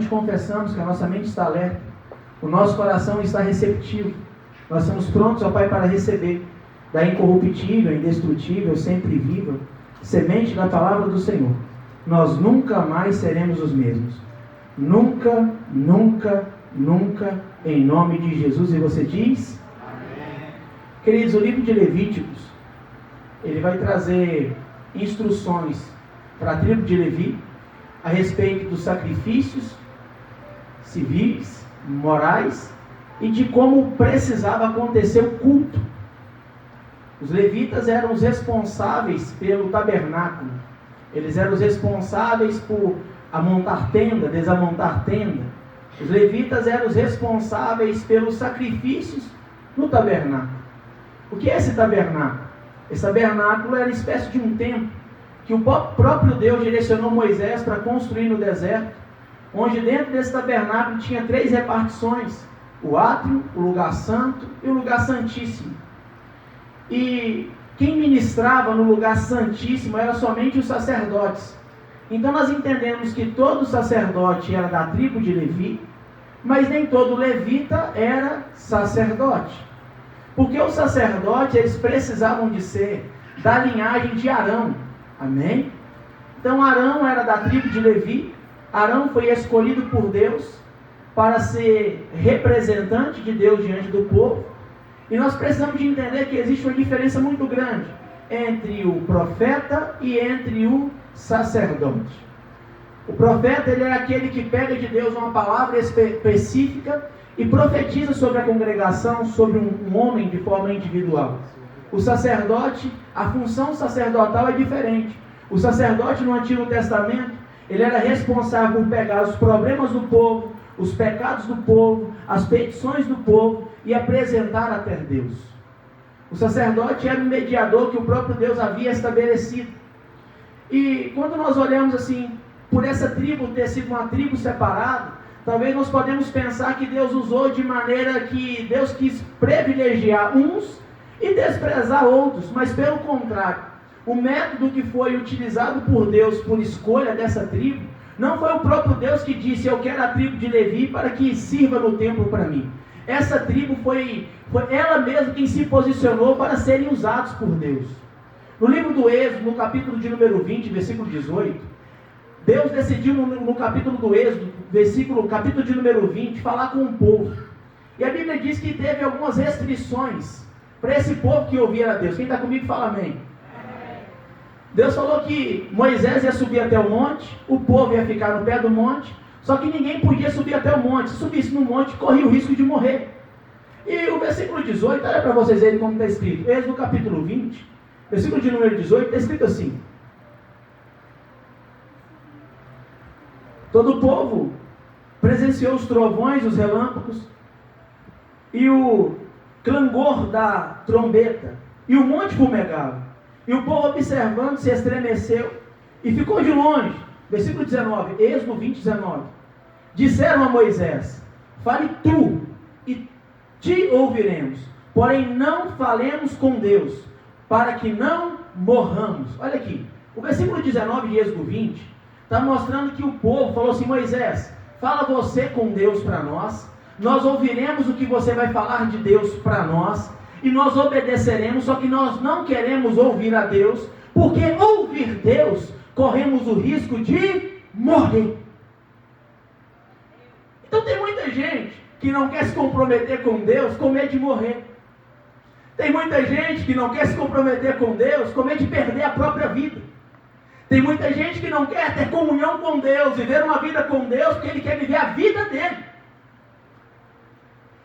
diariamente confessamos que a nossa mente está alerta, o nosso coração está receptivo. Nós estamos prontos, ó Pai, para receber da incorruptível, indestrutível, sempre viva, semente da palavra do Senhor. Nós nunca mais seremos os mesmos. Nunca, nunca, nunca, em nome de Jesus. E você diz? Amém. Queridos, o livro de Levíticos, ele vai trazer instruções para a tribo de Levi a respeito dos sacrifícios civis, morais, e de como precisava acontecer o culto. Os levitas eram os responsáveis pelo tabernáculo. Eles eram os responsáveis por amontar tenda, desamontar tenda. Os levitas eram os responsáveis pelos sacrifícios no tabernáculo. O que é esse tabernáculo? Esse tabernáculo era uma espécie de um templo que o próprio Deus direcionou Moisés para construir no deserto, onde dentro desse tabernáculo tinha 3 repartições: o átrio, o lugar santo e o lugar santíssimo. E quem ministrava no lugar santíssimo eram somente os sacerdotes. Então nós entendemos que todo sacerdote era da tribo de Levi, mas nem todo levita era sacerdote. Porque os sacerdotes, eles precisavam de ser da linhagem de Arão. Amém? Então Arão era da tribo de Levi. Arão foi escolhido por Deus para ser representante de Deus diante do povo. E nós precisamos de entender que existe uma diferença muito grande entre o profeta e entre o sacerdote. O profeta, ele é aquele que pega de Deus uma palavra específica e profetiza sobre a congregação, sobre um homem de forma individual. O sacerdote, a função sacerdotal é diferente. O sacerdote no Antigo Testamento, ele era responsável por pegar os problemas do povo, os pecados do povo, as petições do povo e apresentar até Deus. O sacerdote era o mediador que o próprio Deus havia estabelecido. E quando nós olhamos assim, por essa tribo ter sido uma tribo separada, talvez nós podemos pensar que Deus usou de maneira que Deus quis privilegiar uns e desprezar outros, mas pelo contrário, o método que foi utilizado por Deus por escolha dessa tribo, não foi o próprio Deus que disse: eu quero a tribo de Levi para que sirva no templo para mim. Essa tribo foi ela mesma quem se posicionou para serem usados por Deus. No livro do Êxodo, no capítulo de número 20, versículo 18, Deus decidiu no capítulo do Êxodo, capítulo de número 20, falar com o povo. E a Bíblia diz que teve algumas restrições para esse povo que ouvia a Deus. Quem está comigo fala amém. Deus falou que Moisés ia subir até o monte, o povo ia ficar no pé do monte, só que ninguém podia subir até o monte. Se subisse no monte, corria o risco de morrer. E o versículo 18, olha para vocês verem como está escrito. Êxodo capítulo 20, versículo de número 18, está escrito assim: todo o povo presenciou os trovões, os relâmpagos e o clangor da trombeta, e o monte fumegava. E o povo, observando, se estremeceu e ficou de longe. Versículo 19, Êxodo 20, 19. Disseram a Moisés: fale tu, e te ouviremos, porém não falemos com Deus, para que não morramos. Olha aqui, o versículo 19 de Êxodo 20 está mostrando que o povo falou assim: Moisés, fala você com Deus para nós ouviremos o que você vai falar de Deus para nós, e nós obedeceremos, só que nós não queremos ouvir a Deus, porque ouvir Deus, corremos o risco de morrer. Então tem muita gente que não quer se comprometer com Deus com medo de morrer. Tem muita gente que não quer se comprometer com Deus com medo de perder a própria vida. Tem muita gente que não quer ter comunhão com Deus, viver uma vida com Deus, porque ele quer viver a vida dele.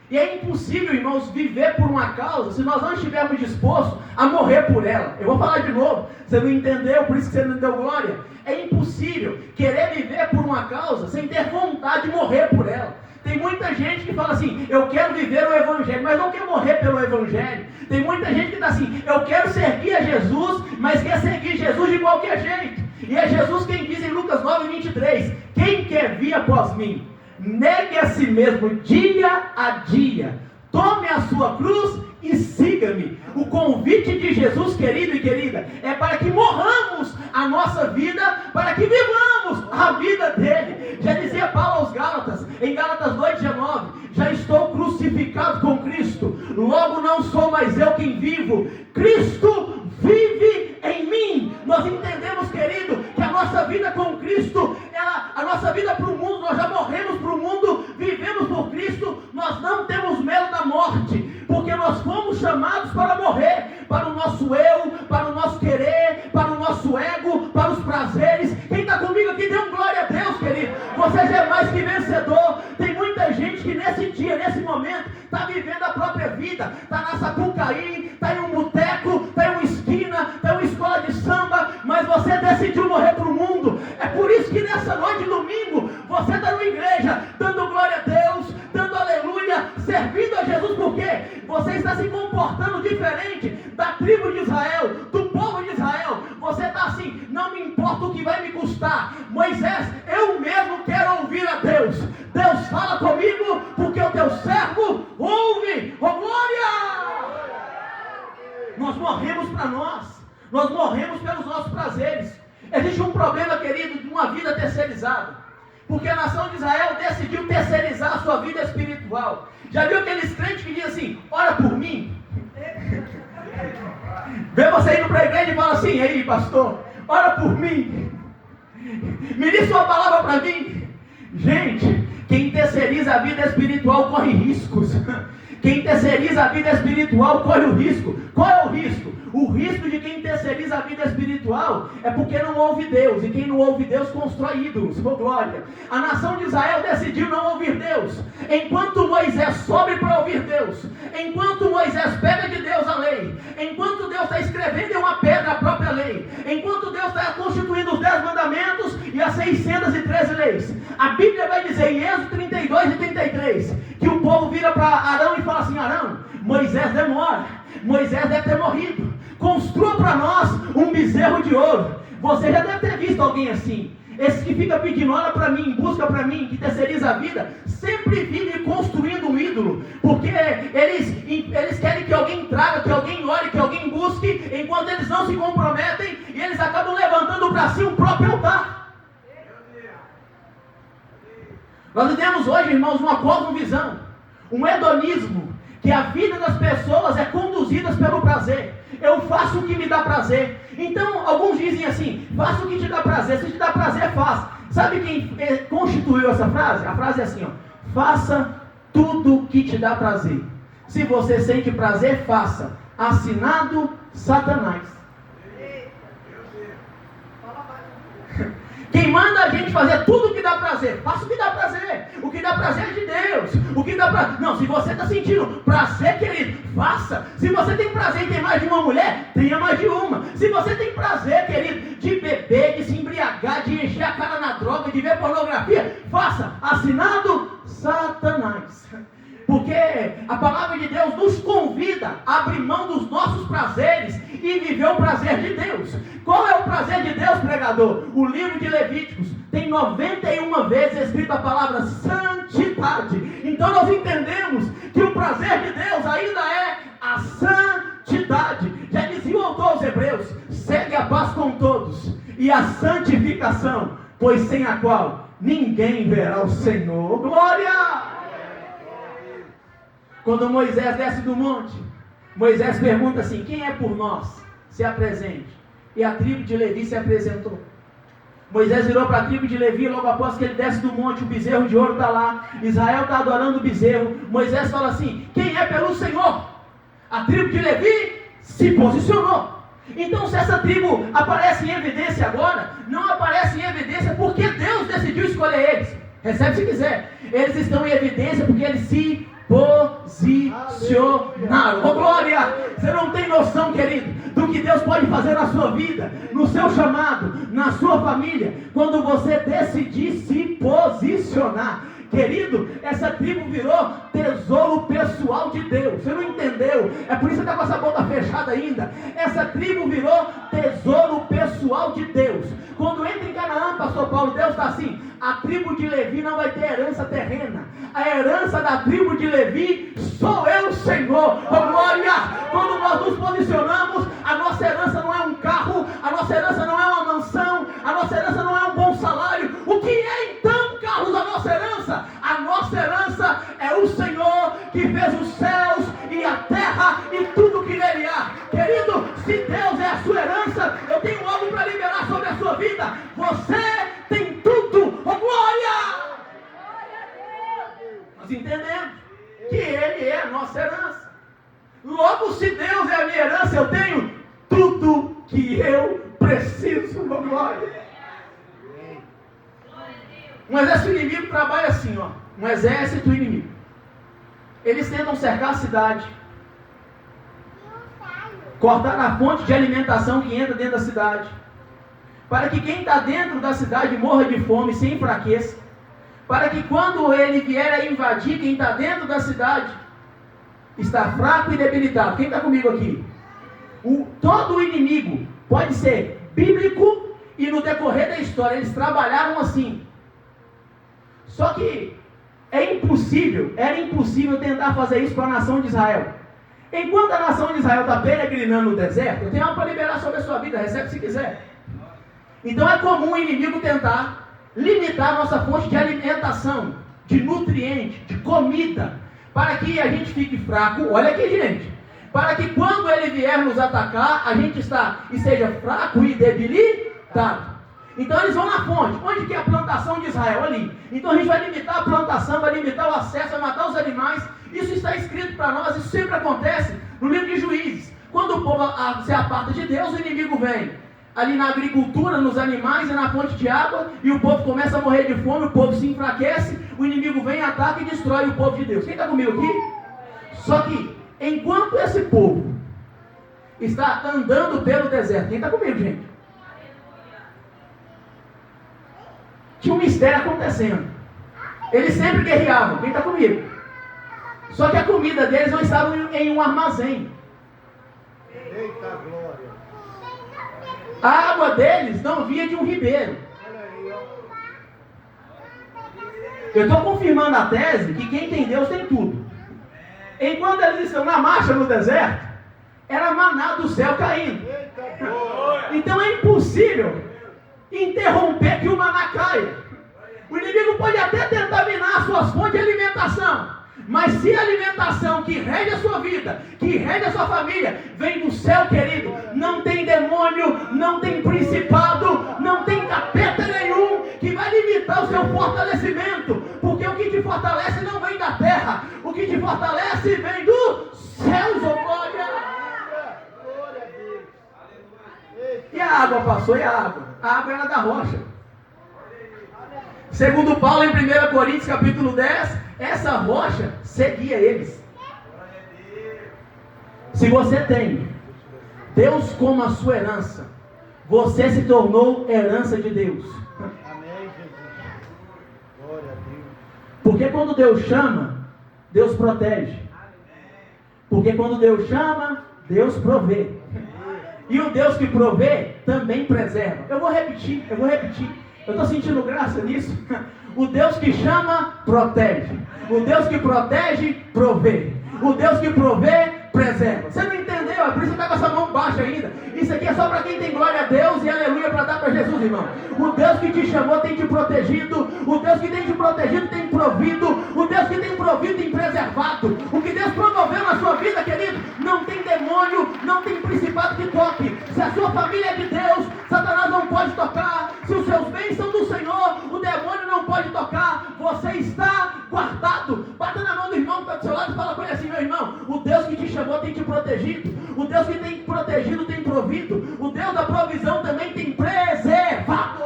E é impossível, irmãos, viver por uma causa se nós não estivermos dispostos a morrer por ela. Eu vou falar de novo, você não entendeu, por isso que você não deu glória. É impossível querer viver por uma causa sem ter vontade de morrer por ela. Tem muita gente que fala assim: eu quero viver o Evangelho, mas não quer morrer pelo Evangelho. Tem muita gente que está assim: eu quero servir a Jesus, mas quer seguir Jesus de qualquer jeito. E é Jesus quem diz em Lucas 9, 23, quem quer vir após mim, negue a si mesmo dia a dia, tome a sua cruz e siga-me. O convite de Jesus, querido e querida, é para que morramos a nossa vida, para que vivamos a vida dele. Já dizia Paulo aos Gálatas, em Gálatas 2,19, já estou crucificado com Cristo, logo não sou mais eu quem vivo, Cristo vive em mim. Nós entendemos, querido, que a nossa vida com Cristo, a nossa vida para o mundo, nós já morremos para o mundo, vivemos por Cristo, nós não temos medo da morte, porque nós fomos chamados para morrer, para o nosso eu, para o nosso querer, para o nosso ego, para os prazeres. Quem está comigo aqui, dê um glória a Deus, querido. Você já é mais que vencedor. Tem muita gente que nesse dia, nesse momento, está vivendo a própria vida, está na Sapucaí, está em um boteco, está em uma esquina, está em uma escola de samba, mas você decidiu morrer para o mundo. É por isso que nessa noite de domingo, você está na igreja, dando glória a Deus, dando aleluia, servindo a Jesus, porque você está se comportando diferente da tribo de Israel, do povo de Israel. Você está assim, não me importa o que vai me custar. Moisés, eu mesmo quero ouvir a Deus. Deus fala comigo, porque o teu servo ouve. Oh glória! Nós morremos para nós morremos pelos nossos prazeres. Existe um problema, querido, de uma vida terceirizada, porque a nação de Israel decidiu terceirizar a sua vida espiritual. Já viu aqueles crentes que dizem assim, ora por mim? Vê você indo para a igreja e fala assim, aí pastor, ora por mim, me diz uma palavra para mim. Gente, quem terceiriza a vida espiritual corre riscos. Quem terceiriza a vida espiritual corre o risco. Qual é o risco? O risco de quem terceiriza a vida espiritual é porque não ouve Deus. E quem não ouve Deus constrói ídolos. Oh, glória! A nação de Israel decidiu não ouvir Deus. Enquanto Moisés sobe para ouvir Deus, enquanto Moisés pega de Deus a lei, enquanto Deus está escrevendo em uma pedra a própria lei, enquanto Deus está constituindo os 10 mandamentos e as 613 leis, a Bíblia vai dizer em Êxodo 32 e 33 que o povo vira para Arão e fala assim, Arão, Moisés demora, Moisés deve ter morrido, construa para nós um bezerro de ouro. Você já deve ter visto alguém assim. Esse que fica pedindo, olha para mim, busca para mim, que terceiriza a vida, sempre vive construindo um ídolo, porque eles querem que alguém traga, que alguém ore, que alguém busque, enquanto eles não se comprometem, e eles acabam levantando para si um próprio altar. Nós vivemos hoje, irmãos, uma cosmovisão, um hedonismo, que a vida das pessoas é conduzida pelo prazer. Eu faço o que me dá prazer. Então, alguns dizem assim, faça o que te dá prazer. Se te dá prazer, faça. Sabe quem constituiu essa frase? A frase é assim, ó, faça tudo o que te dá prazer. Se você sente prazer, faça. Assinado Satanás. Quem manda a gente fazer tudo o que dá prazer, faça o que dá prazer. O que dá prazer é de Deus. O que dá prazer. Não, se você está sentindo prazer, querido, faça. Se você tem prazer em ter mais de uma mulher, tenha mais de uma. Se você tem prazer, querido, de beber, de se embriagar, de encher a cara na droga, de ver pornografia, faça. Assinado Satanás. Porque a palavra de Deus nos convida a abrir mão dos nossos prazeres e viver o prazer de Deus. Qual é o prazer de Deus, pregador? O livro de Levíticos tem 91 vezes escrito a palavra santidade. Então nós entendemos que o prazer de Deus ainda é a santidade. Já dizia o autor aos Hebreus, segue a paz com todos e a santificação, pois sem a qual ninguém verá o Senhor. Glória! Quando Moisés desce do monte, Moisés pergunta assim, quem é por nós? Se apresente. E a tribo de Levi se apresentou. Moisés virou para a tribo de Levi, logo após que ele desce do monte, o bezerro de ouro está lá, Israel está adorando o bezerro. Moisés fala assim, quem é pelo Senhor? A tribo de Levi se posicionou. Então, se essa tribo aparece em evidência agora, não aparece em evidência porque Deus decidiu escolher eles. Recebe se quiser. Eles estão em evidência porque eles se posicionaram. Oh glória! Você não tem noção, querido, do que Deus pode fazer na sua vida, no seu chamado, na sua família, quando você decidir se posicionar. Querido, essa tribo virou tesouro pessoal de Deus. Você não entendeu? É por isso que está com essa boca fechada ainda. Essa tribo virou tesouro pessoal de Deus. Quando entra em Canaã, pastor Paulo, Deus está assim, a tribo de Levi não vai ter herança terrena. A herança da tribo de Levi sou eu, Senhor. Oh glória! Quando nós nos posicionamos, a nossa herança não é um carro, a nossa herança não é uma mansão, a nossa herança não é um bom salário. O que é então, Carlos, a nossa herança? A nossa nossa herança é o Senhor que fez os céus e a terra e tudo que nele há. Querido, se Deus é a sua herança, eu tenho algo para liberar sobre a sua vida. Você tem tudo. Oh, glória! Nós entendemos que Ele é a nossa herança. Logo, se Deus é a minha herança, eu tenho tudo que eu preciso. Oh, glória! Um exército inimigo trabalha assim, ó. Um exército inimigo. Eles tentam cercar a cidade, cortar a fonte de alimentação que entra dentro da cidade, para que quem está dentro da cidade morra de fome, se enfraqueça, para que quando ele vier a invadir quem está dentro da cidade, está fraco e debilitado. Quem está comigo aqui? Todo o inimigo pode ser bíblico e no decorrer da história eles trabalharam assim. Só que era impossível tentar fazer isso para a nação de Israel. Enquanto a nação de Israel está peregrinando no deserto, eu tenho algo para liberar sobre a sua vida, recebe se quiser. Então é comum o inimigo tentar limitar a nossa fonte de alimentação, de nutriente, de comida, para que a gente fique fraco. Olha aqui, gente, para que quando ele vier nos atacar, a gente esteja fraco e debilitado. Então eles vão na fonte. Onde que é a plantação de Israel? Ali. Então a gente vai limitar a plantação, vai limitar o acesso, vai matar os animais. Isso está escrito para nós, isso sempre acontece no livro de Juízes. Quando o povo se aparta de Deus, o inimigo vem ali na agricultura, nos animais e na fonte de água, e o povo começa a morrer de fome, o povo se enfraquece, o inimigo vem, ataca e destrói o povo de Deus. Quem está comigo aqui? Só que, enquanto esse povo está andando pelo deserto, quem está comigo, gente? Tinha um mistério acontecendo. Eles sempre guerreavam. Quem está comigo? Só que a comida deles não estava em um armazém. Eita glória! A água deles não vinha de um ribeiro. Eu estou confirmando a tese que quem tem Deus tem tudo. Enquanto eles estão na marcha no deserto, era maná do céu caindo. Então é impossível interromper que o maná caia. O inimigo pode até tentar minar as suas fontes de alimentação, mas se a alimentação que rege a sua vida, que rege a sua família, vem do céu, querido, não tem demônio, não tem principado, não tem capeta nenhum que vai limitar o seu fortalecimento, porque o que te fortalece não vem da terra, o que te fortalece vem dos céus, oh glória! E a água passou, e a água? A água era da rocha. Segundo Paulo em 1 Coríntios capítulo 10, essa rocha seguia eles. Se você tem Deus como a sua herança, você se tornou herança de Deus. Amém, Jesus. Glória a Deus. Porque quando Deus chama, Deus protege. Porque quando Deus chama, Deus provê. E o Deus que provê também preserva. Eu vou repetir. Eu estou sentindo graça nisso. O Deus que chama, protege. O Deus que protege, provê. O Deus que provê, preserva. Você não entendeu? É por isso que está com essa mão baixa ainda. Isso aqui é só para quem tem glória a Deus e aleluia para dar para Jesus, irmão. O Deus que te chamou tem te protegido. O Deus que tem te protegido tem provido. O Deus que tem provido tem preservado. O que Deus promoveu na sua vida, querido, não tem demônio, não tem principado que toque. Se a sua família é de Deus, Satanás não pode tocar. Se os seus bens são do Senhor, o demônio não pode tocar. Você está guardado. Bata na mão do irmão que está do seu lado e fala com ele assim: meu irmão, o Deus que te chamou tem te protegido. O Deus que tem protegido tem provido. O Deus da provisão também tem preservado.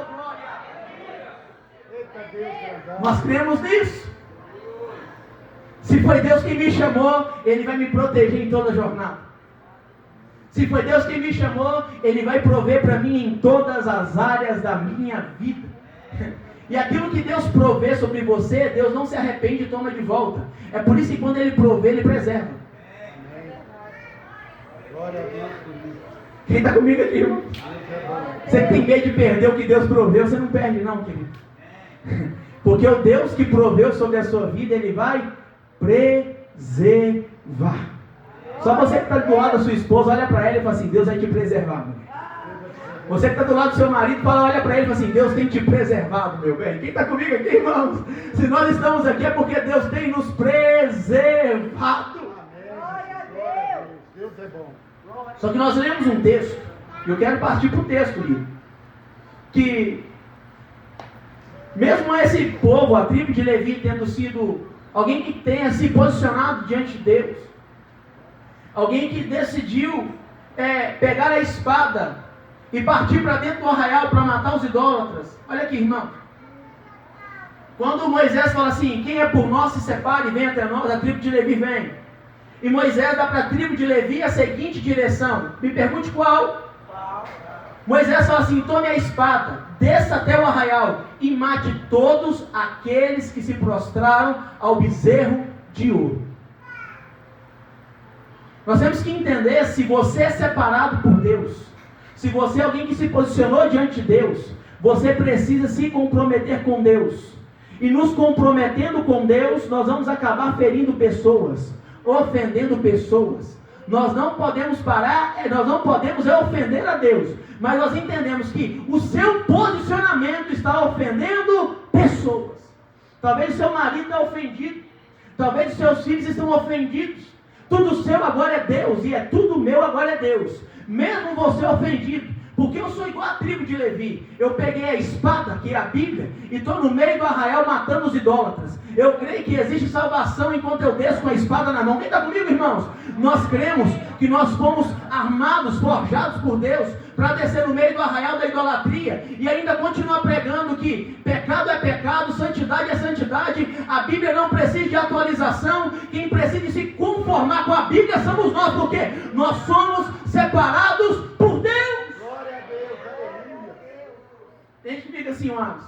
Nós cremos nisso. Se foi Deus que me chamou, Ele vai me proteger em toda a jornada. Se foi Deus que me chamou, Ele vai prover para mim em todas as áreas da minha vida. E aquilo que Deus provê sobre você, Deus não se arrepende e toma de volta. É por isso que quando Ele provê, Ele preserva. Glória a Deus por isso. Quem está comigo aqui, irmão? Você tem medo de perder o que Deus proveu, você não perde não, querido. Porque o Deus que proveu sobre a sua vida, Ele vai preservar. Só você que está do lado da sua esposa, olha para ela e fala assim: Deus vai te preservar, meu. Você que está do lado do seu marido, olha para ele e fala assim: Deus tem te preservado, meu bem. Quem está comigo aqui, irmãos? Se nós estamos aqui é porque Deus tem nos preservado. Glória a Deus. Deus é bom. Só que nós lemos um texto, e eu quero partir para o texto, livro, que mesmo esse povo, a tribo de Levi, tendo sido alguém que tenha se posicionado diante de Deus, alguém que decidiu pegar a espada e partir para dentro do arraial para matar os idólatras. Olha aqui, irmão. Quando Moisés fala assim: quem é por nós se separe e vem até nós, a tribo de Levi vem. E Moisés dá para a tribo de Levi a seguinte direção. Me pergunte qual? Moisés fala assim: tome a espada, desça até o arraial e mate todos aqueles que se prostraram ao bezerro de ouro. Nós temos que entender, se você é separado por Deus, se você é alguém que se posicionou diante de Deus, você precisa se comprometer com Deus. E nos comprometendo com Deus, nós vamos acabar ferindo pessoas, ofendendo pessoas. Nós não podemos parar, nós não podemos ofender a Deus, mas nós entendemos que o seu posicionamento está ofendendo pessoas. Talvez o seu marido está ofendido, talvez os seus filhos estão ofendidos. Tudo seu agora é Deus, e é tudo meu agora é Deus. Mesmo você ofendido, porque eu sou igual a tribo de Levi. Eu peguei a espada, que é a Bíblia, e estou no meio do arraial matando os idólatras. Eu creio que existe salvação enquanto eu desço com a espada na mão. Quem está comigo, irmãos? Nós cremos que nós fomos armados, forjados por Deus, para descer no meio do arraial da idolatria, e ainda continuar pregando que pecado é pecado, santidade é santidade. A Bíblia não precisa de atualização. Quem precisa de se conformar com a Bíblia somos nós, porque nós somos separados por Deus. Tem gente que fica assim, amados: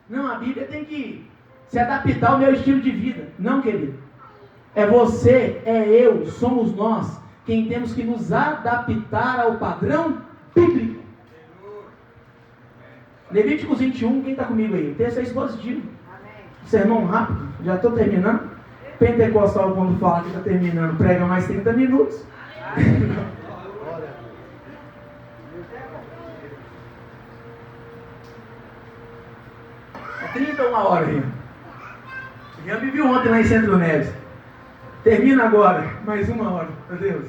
não, a Bíblia tem que se adaptar ao meu estilo de vida. Não, querido. É você, é eu, somos nós quem temos que nos adaptar ao padrão bíblico. Levíticos 21, quem está comigo aí? O texto é expositivo. Sermão rápido, já estou terminando. Pentecostal, quando fala que está terminando, prega mais 30 minutos. É 31 horas, Rian. Rian me viu ontem lá em Centro Neves. Termina agora, mais 1 hora, meu Deus.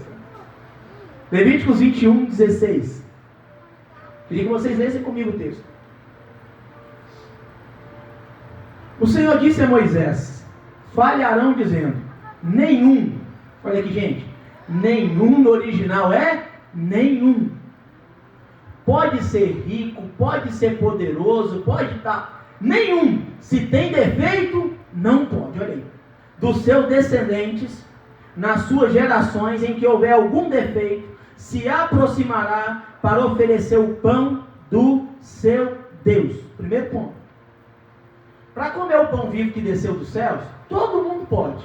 Levíticos 21, 16. Queria que vocês lessem comigo o texto. O Senhor disse a Moisés: falharão dizendo, nenhum. Olha aqui, gente. Nenhum no original é nenhum. Pode ser rico, pode ser poderoso, pode estar. Nenhum. Se tem defeito, não pode. Olha aí. Dos seus descendentes, nas suas gerações em que houver algum defeito, se aproximará para oferecer o pão do seu Deus. Primeiro ponto. Para comer o pão vivo que desceu dos céus, todo mundo pode.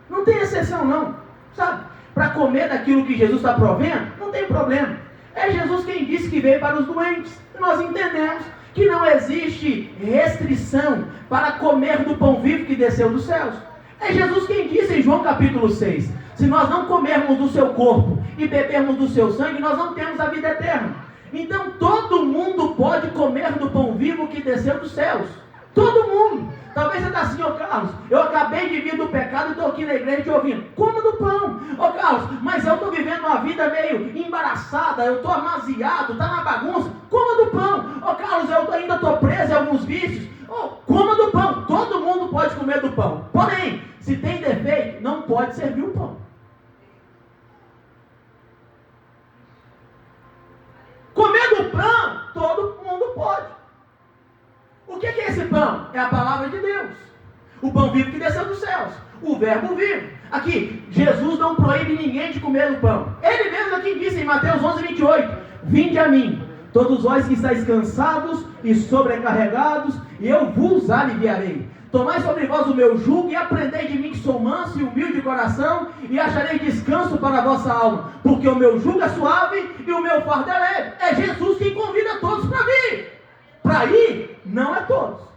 Não tem exceção não. Sabe? Para comer daquilo que Jesus está provendo, não tem problema. É Jesus quem disse que veio para os doentes. E nós entendemos que não existe restrição para comer do pão vivo que desceu dos céus. É Jesus quem disse em João capítulo 6, se nós não comermos do seu corpo e bebermos do seu sangue, nós não temos a vida eterna. Então todo mundo pode comer do pão vivo que desceu dos céus. Todo mundo. Talvez você está assim: ô Carlos, eu acabei de vir do pecado e estou aqui na igreja te ouvindo. Coma do pão. Ô Carlos, mas eu estou vivendo uma vida meio embaraçada, eu estou amaziado, está na bagunça. Coma do pão. Ô Carlos, eu ainda estou preso em alguns vícios. Coma do pão. Todo mundo pode comer do pão. Porém, se tem defeito, não pode servir o pão. Comer do pão, todo mundo pode. O que é esse pão? É a palavra de Deus. O pão vivo que desceu dos céus. O verbo vivo. Aqui, Jesus não proíbe ninguém de comer o pão. Ele mesmo aqui disse em Mateus 11, 28. Vinde a mim, todos vós que estáis cansados e sobrecarregados, e eu vos aliviarei. Tomai sobre vós o meu jugo e aprendei de mim, que sou manso e humilde de coração, e acharei descanso para a vossa alma, porque o meu jugo é suave e o meu fardo é leve. É Jesus quem convida todos para vir. Para ir, não é todos.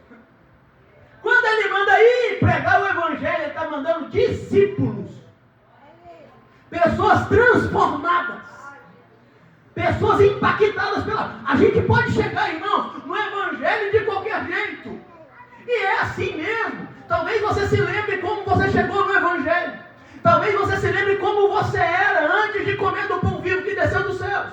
Quando ele manda ir pregar o evangelho, ele está mandando discípulos, pessoas transformadas, pessoas pessoas impactadas pela... A gente pode chegar, irmão, no evangelho de qualquer jeito. E é assim mesmo. Talvez você se lembre como você chegou no evangelho. Talvez você se lembre como você era antes de comer do pão vivo que desceu dos céus.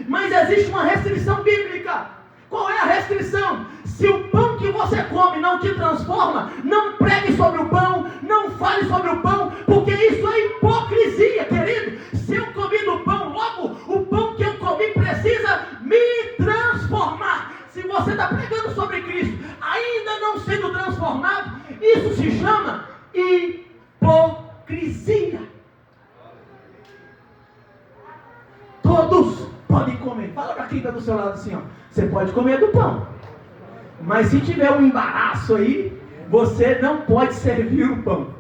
Mas existe uma restrição bíblica. Qual é a restrição? Se o pão que você come não te transforma, não pregue sobre o pão, não fale sobre o pão, porque isso é hipocrisia, querido. Se eu comi do pão, logo o pão que eu comi precisa me transformar. Se você está pregando sobre Cristo, ainda não sendo transformado, isso se chama hipocrisia. Todos podem comer. Fala para quem está do seu lado assim, ó. Você pode comer do pão, mas se tiver um embaraço aí, você não pode servir o pão.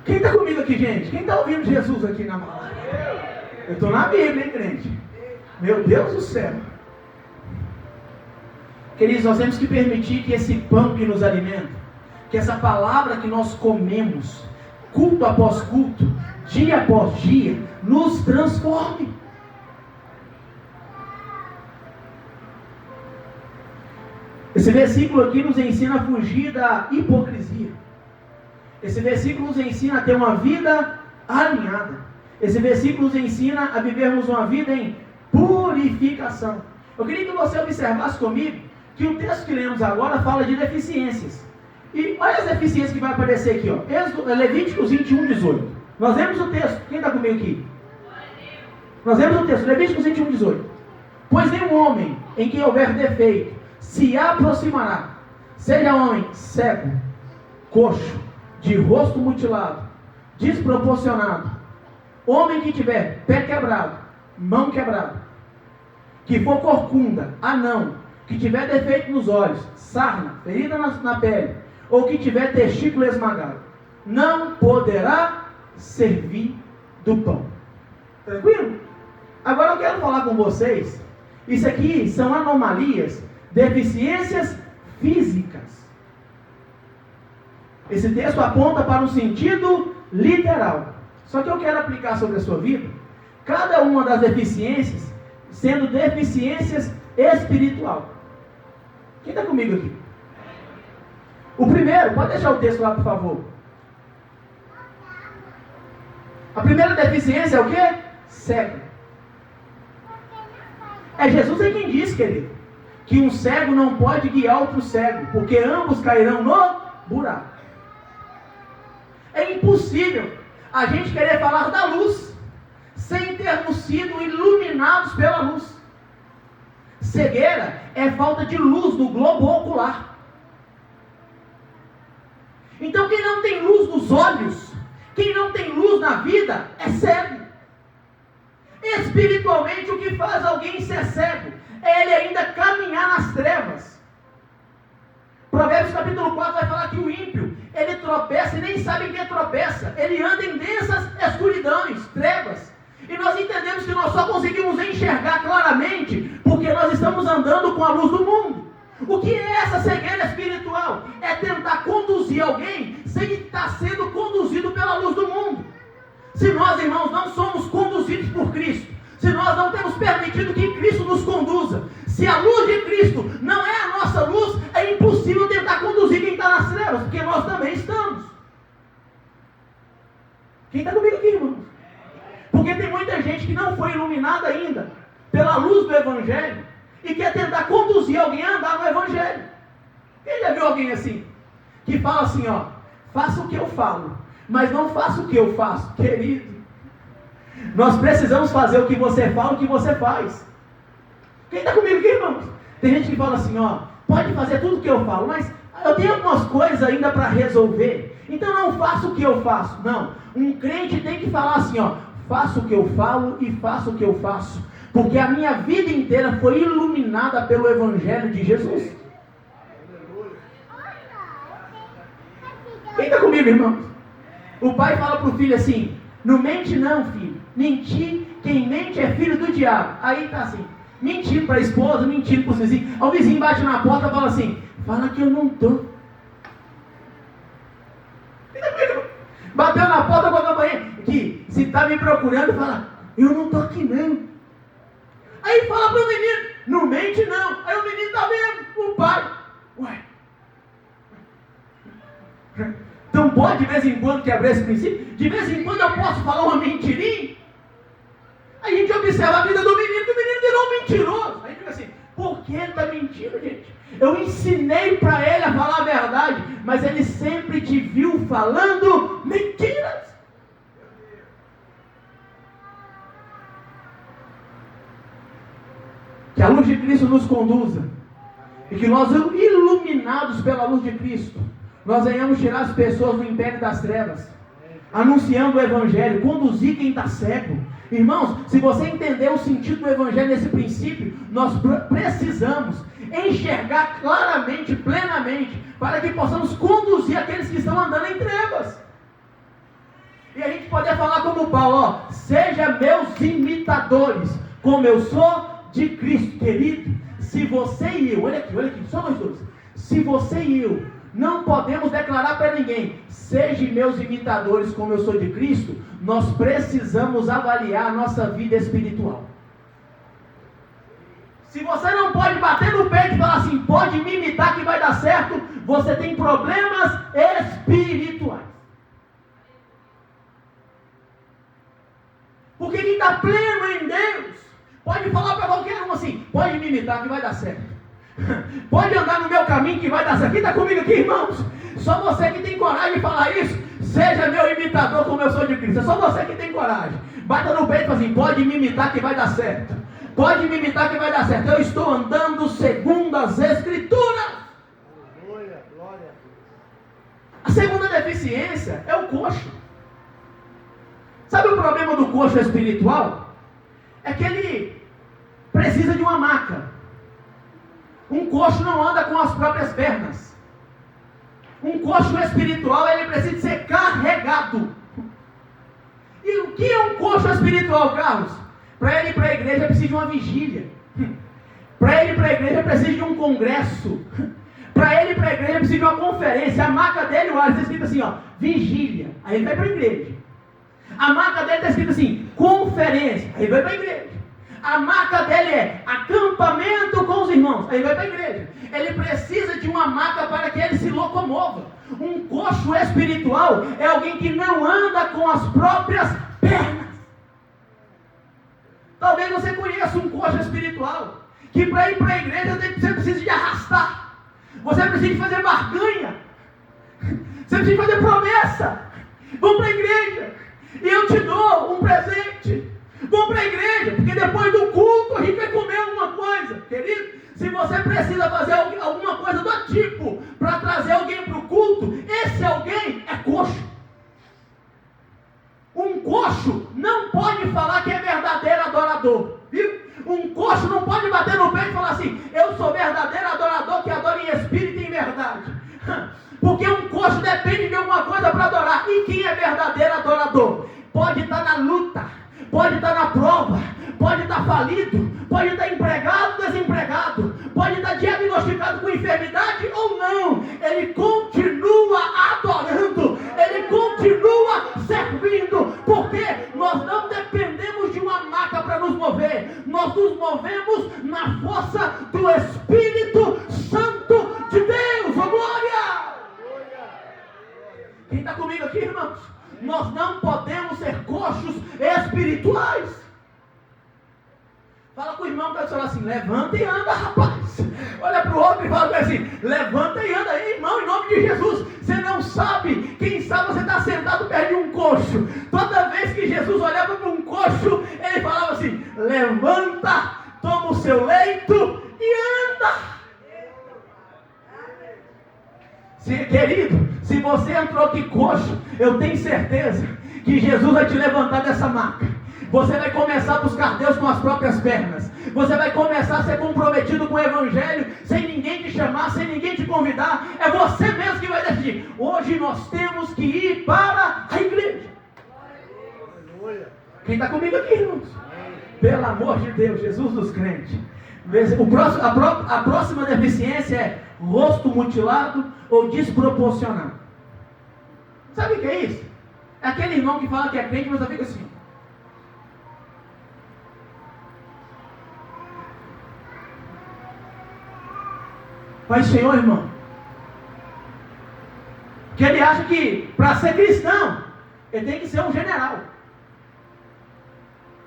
Quem está comigo aqui, gente? Quem está ouvindo Jesus aqui na palavra? Eu estou na Bíblia, hein, crente? Meu Deus do céu. Queridos, nós temos que permitir que esse pão que nos alimenta, que essa palavra que nós comemos, culto após culto, dia após dia, nos transforme. Esse versículo aqui nos ensina a fugir da hipocrisia. Esse versículo nos ensina a ter uma vida alinhada. Esse versículo nos ensina a vivermos uma vida em purificação. Eu queria que você observasse comigo que o texto que lemos agora fala de deficiências. E olha as deficiências que vai aparecer aqui, ó. Levíticos 21, 18. Nós lemos o texto. Quem está comigo aqui? Nós lemos o texto, Levíticos 21, 18. Pois nenhum homem em quem houver defeito se aproximará, seja homem cego, coxo, de rosto mutilado, desproporcionado, homem que tiver pé quebrado, mão quebrada, que for corcunda, anão, que tiver defeito nos olhos, sarna, ferida na pele, ou que tiver testículo esmagado, não poderá servir do pão. Tranquilo? Agora eu quero falar com vocês. Isso aqui são anomalias, deficiências físicas. Esse texto aponta para um sentido literal. Só que eu quero aplicar sobre a sua vida cada uma das deficiências sendo deficiências espiritual. Quem está comigo aqui? O primeiro, pode deixar o texto lá, por favor. A primeira deficiência é o quê? Cego. É Jesus quem diz, querido, que um cego não pode guiar outro cego, porque ambos cairão no buraco. É impossível a gente querer falar da luz sem termos sido iluminados pela luz. Cegueira é falta de luz no globo ocular. Então quem não tem luz nos olhos, quem não tem luz na vida, é cego. Espiritualmente, o que faz alguém ser cego é ele ainda caminhar nas trevas. Provérbios capítulo 4 vai falar que o ímpio, ele tropeça e nem sabe em que tropeça. Ele anda em densas escuridões, trevas. E nós entendemos que nós só conseguimos enxergar claramente porque nós estamos andando com a luz do mundo. O que é essa cegueira espiritual? É tentar conduzir alguém sem estar sendo conduzido pela luz do mundo. Se nós, irmãos, não somos conduzidos por Cristo, se nós não temos permitido que Cristo nos conduza, se a luz de Cristo não é a nossa luz, é impossível tentar conduzir quem está nas trevas, porque nós também estamos. Quem está comigo aqui, irmãos? Porque tem muita gente que não foi iluminada ainda pela luz do Evangelho e quer tentar conduzir alguém a andar no Evangelho. Quem já viu alguém assim? Que fala assim, ó, faça o que eu falo, mas não faça o que eu faço. Querido, nós precisamos fazer o que você fala, o que você faz. Quem está comigo aqui, irmãos? Tem gente que fala assim, ó, pode fazer tudo o que eu falo, mas eu tenho algumas coisas ainda para resolver, então não faça o que eu faço. Não, um crente tem que falar assim, ó, faça o que eu falo e faça o que eu faço, porque a minha vida inteira foi iluminada pelo Evangelho de Jesus. Quem está comigo, irmãos? O pai fala para o filho assim, não mente não, filho. Mentir, quem mente é filho do diabo. Aí está assim, mentindo para a esposa, mentindo para os vizinhos. Aí o vizinho bate na porta e fala assim, fala que eu não estou. Bateu na porta com a campainha. Que se está me procurando, fala, eu não estou aqui não. Aí fala para o menino, não mente não. Aí o menino está vendo, o pai. Ué. Então pode de vez em quando quebrar esse princípio? De vez em quando eu posso falar uma mentirinha? Aí a gente observa a vida do menino, que o menino virou um mentiroso. Aí a gente fica assim, por que ele está mentindo, gente? Eu ensinei para ele a falar a verdade, mas ele sempre te viu falando mentiras. Que a luz de Cristo nos conduza. E que nós, iluminados pela luz de Cristo, nós venhamos tirar as pessoas do império das trevas, anunciando o Evangelho, conduzir quem está cego. Irmãos, se você entender o sentido do Evangelho nesse princípio, nós precisamos enxergar claramente, plenamente, para que possamos conduzir aqueles que estão andando em trevas. E a gente poder falar como Paulo, ó, seja meus imitadores, como eu sou de Cristo. Querido, se você e eu, olha aqui, só nós dois, se você e eu não podemos declarar para ninguém, sejam meus imitadores como eu sou de Cristo, nós precisamos avaliar a nossa vida espiritual. Se você não pode bater no peito e falar assim, pode me imitar que vai dar certo, você tem problemas espirituais. Porque quem está pleno em Deus, pode falar para qualquer um assim, pode me imitar que vai dar certo. Pode andar no meu caminho que vai dar certo. Quem está comigo aqui, irmãos? Só você que tem coragem de falar isso. Seja meu imitador como eu sou de Cristo. É só você que tem coragem. Bata no peito e fala assim, pode me imitar que vai dar certo. Pode me imitar que vai dar certo. Eu estou andando segundo as Escrituras. Glória, glória. A segunda deficiência é o coxo. Sabe o problema do coxo espiritual? É que ele precisa de uma maca. Um coxo não anda com as próprias pernas. Um coxo espiritual, ele precisa ser carregado. E o que é um coxo espiritual, Carlos? Para ele ir para a igreja precisa de uma vigília. Para ele ir para a igreja precisa de um congresso. Para ele ir para a igreja precisa de uma conferência. A marca dele, olha, está escrito assim, ó, vigília. Aí ele vai para a igreja. A marca dele está escrito assim, conferência. Aí ele vai para a igreja. A marca dele é acampamento com os irmãos. Aí ele vai para a igreja. Ele precisa de uma marca para que ele se locomova. Um coxo espiritual é alguém que não anda com as próprias pernas. Talvez você conheça um coxo espiritual que para ir para a igreja você precisa de arrastar. Você precisa de fazer barganha. Você precisa de fazer promessa. Vamos para a igreja e eu te dou um presente. Vamos para a igreja, porque depois do culto a gente vai comer alguma coisa. Querido, se você precisa fazer alguma coisa do tipo para trazer alguém para o culto, esse alguém é coxo. Um coxo não pode falar que é verdadeiro adorador, viu? Um coxo não pode bater no peito e falar assim, eu sou verdadeiro adorador que adora em espírito e em verdade. Porque um coxo depende de alguma coisa para adorar. E quem é verdadeiro adorador? Pode estar na luta, pode estar na prova, pode estar falido, pode estar empregado, desempregado, pode estar diagnosticado com enfermidade ou não. Ele continua adorando, ele continua servindo, porque nós não dependemos de uma maca para nos mover, nós nos movemos na força do Espírito Santo de Deus. Oh, glória! Quem está comigo aqui, irmãos? Nós não podemos ser coxos espirituais. Fala com o irmão para falar assim, levanta e anda, rapaz. Olha para o outro e fala assim, levanta e anda aí, irmão, em nome de Jesus. Você não sabe, quem sabe você está sentado perto de um coxo. Toda vez que Jesus olhava para um coxo, ele falava assim, levanta, toma o seu leito e anda. Querido, se você entrou aqui coxo, eu tenho certeza que Jesus vai te levantar dessa maca. Você vai começar a buscar Deus com as próprias pernas. Você vai começar a ser comprometido com o Evangelho, sem ninguém te chamar, sem ninguém te convidar. É você mesmo que vai decidir. Hoje nós temos que ir para a igreja. Quem está comigo aqui, irmãos? Pelo amor de Deus, Jesus dos crentes. A próxima deficiência é rosto mutilado ou desproporcionado. Sabe o que é isso? É aquele irmão que fala que é crente, mas só fica assim. Pai Senhor, irmão. Que ele acha que para ser cristão, ele tem que ser um general.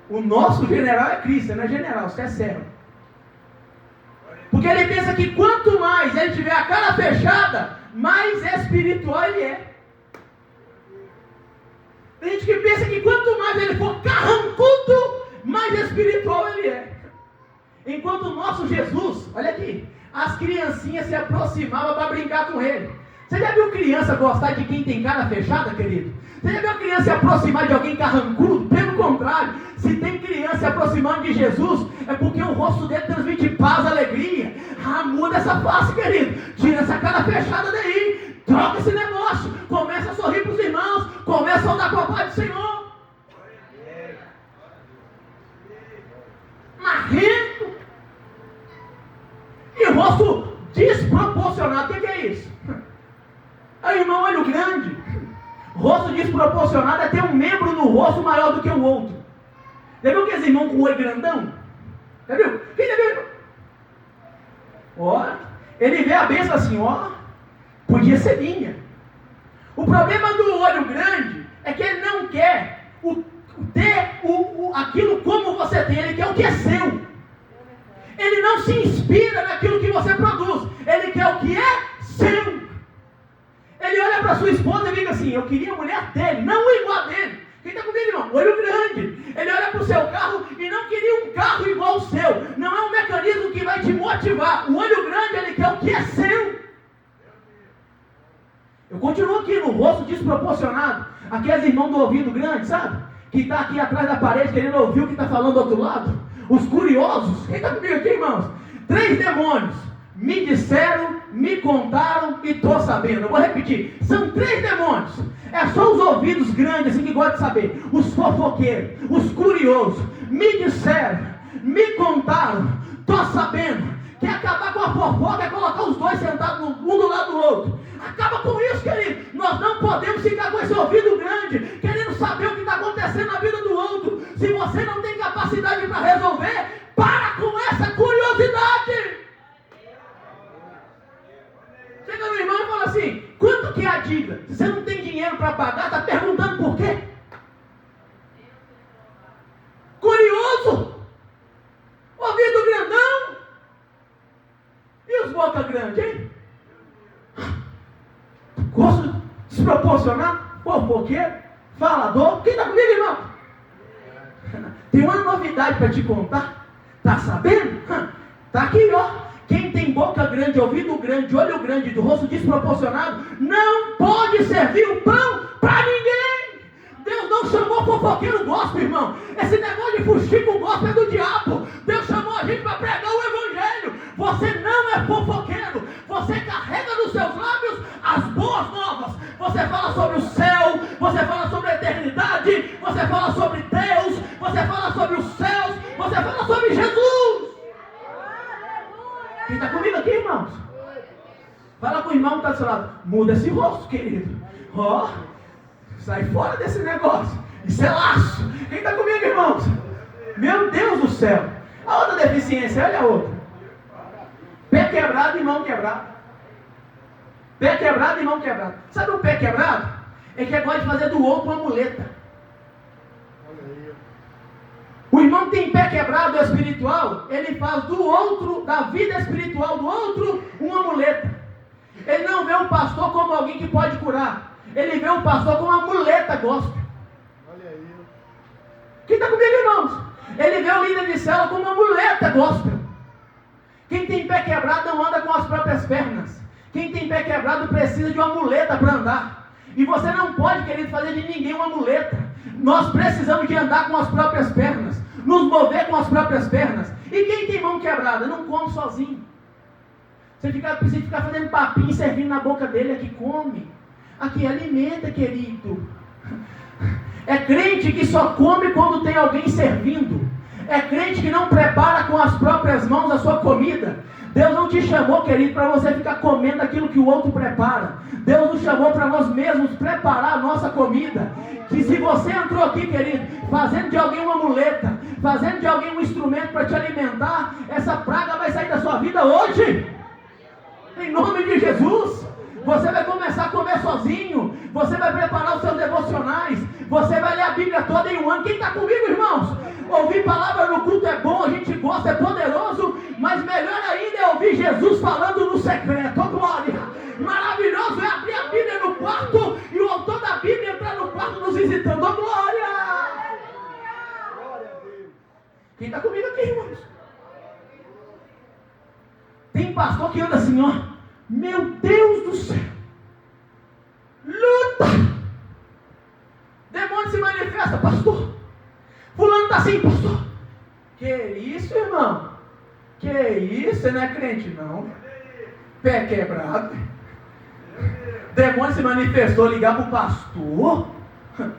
O nosso general é Cristo, não é general, você é servo. Porque ele pensa que quanto mais ele tiver a cara fechada, mais espiritual ele é. Tem gente que pensa que quanto mais ele for carrancudo, mais espiritual ele é. Enquanto o nosso Jesus, olha aqui, as criancinhas se aproximavam para brincar com ele. Você já viu criança gostar de quem tem cara fechada, querido? Você já viu a criança se aproximar de alguém carrancudo? Pelo contrário, se tem criança se aproximando de Jesus, é porque o rosto dele transmite paz, alegria. Muda essa face, querido. Tira essa cara fechada daí. Troca esse negócio. Começa a sorrir para os irmãos. Começa a andar com a paz do Senhor. Marrento. E rosto desproporcionado. O que é isso? Aí, irmão, olho grande. Rosto desproporcionado é ter um membro no rosto maior do que o outro. Já viu aqueles irmãos com o olho grandão? Já viu? Quem já viu? Ó, ele vê a bênção assim, ó. Podia ser minha. O problema do olho grande é que ele não quer ter aquilo como você tem, ele quer o que é seu. Ele não se inspira naquilo que você produz, ele quer o que é seu. Ele olha para sua esposa e fica assim, eu queria a mulher dele, não igual a dele. Quem está comigo, irmão? Olho grande. Ele olha para o seu carro e não queria um carro igual ao seu. Não é um mecanismo que vai te motivar. O olho grande, ele quer o que é seu. Eu continuo aqui no rosto desproporcionado. Aqueles irmãos do ouvido grande, sabe? Que está aqui atrás da parede querendo ouvir o que está falando do outro lado. Os curiosos. Quem está comigo aqui, irmãos? 3 demônios. Me disseram, me contaram e estou sabendo. Eu vou repetir. São 3 demônios. É só os ouvidos grandes assim que gostam de saber. Os fofoqueiros, os curiosos. Me disseram, me contaram, estou sabendo. Quer acabar com a fofoca, é colocar os dois sentados um do lado do outro. Acaba com isso, querido. Nós não podemos ficar com esse ouvido grande, querendo saber o que está acontecendo na vida do outro. Se você não tem capacidade para resolver, para com essa curiosidade. Chega no irmão e fala assim, quanto que é a dívida? Se você não tem dinheiro para pagar, está perguntando por quê? Curioso? Ouvido grandão? E os boca grande, hein? Gosto desproporcionado? Fofoqueiro? Falador? Quem está comigo, irmão? Tem uma novidade para te contar. Tá sabendo? Tá aqui, ó. Quem tem boca grande, ouvido grande, olho grande, do rosto desproporcionado, não pode servir o pão para ninguém. Deus não chamou fofoqueiro gospel, irmão. Esse negócio de fuxico gospel é do diabo. Deus chamou a gente para pregar o evangelho. Você não é fofoqueiro. Você carrega nos seus lábios as boas novas. Você fala sobre o céu, você fala sobre a eternidade, você fala sobre Deus, você fala sobre os céus, você fala sobre Jesus. Quem está comigo aqui, irmãos? Fala com o irmão que está do seu lado. Muda esse rosto, querido. Ó, sai fora desse negócio. Isso é laço. Quem está comigo, irmãos? Meu Deus do céu. A outra deficiência, olha a outra. Pé quebrado e mão quebrada. Pé quebrado e mão quebrada. Sabe o pé quebrado? É que gosta de fazer do outro uma muleta. O irmão que tem pé quebrado espiritual, ele faz do outro, da vida espiritual do outro, uma muleta. Ele não vê o pastor como alguém que pode curar. Ele vê o pastor como uma muleta gospel. Olha aí. Quem está comigo, irmãos? Ele vê o líder de célula como uma muleta gospel. Quem tem pé quebrado não anda com as próprias pernas. Quem tem pé quebrado precisa de uma muleta para andar. E você não pode, querer fazer de ninguém uma muleta. Nós precisamos de andar com as próprias pernas, nos mover com as próprias pernas. E quem tem mão quebrada não come sozinho. Você precisa ficar fazendo papinho, servindo na boca dele. Aqui come, aqui alimenta, querido. É crente que só come quando tem alguém servindo. É crente que não prepara com as próprias mãos a sua comida. Deus não te chamou, querido, para você ficar comendo aquilo que o outro prepara. Deus nos chamou para nós mesmos preparar a nossa comida. Que se você entrou aqui, querido, fazendo de alguém uma muleta, fazendo de alguém um instrumento para te alimentar, essa praga vai sair da sua vida hoje. Em nome de Jesus. Você vai começar a comer sozinho. Você vai preparar os seus devocionais. Você vai ler a Bíblia toda em um ano. Quem está comigo, irmãos? Ouvir palavra no culto é bom, a gente gosta, é poderoso. Mas melhor ainda é ouvir Jesus falando no secreto. Oh, glória! Maravilhoso é abrir a Bíblia no quarto e o autor da Bíblia entrar no quarto nos visitando. Oh, glória! Quem está comigo aqui, irmãos? Tem pastor que anda assim, ó. Meu Deus do céu! Luta! Demônio se manifesta, pastor. Fulano está assim, pastor. Que isso, irmão? Que isso? Você não é crente, não? Pé quebrado. Demônio se manifestou, ligar para o pastor. A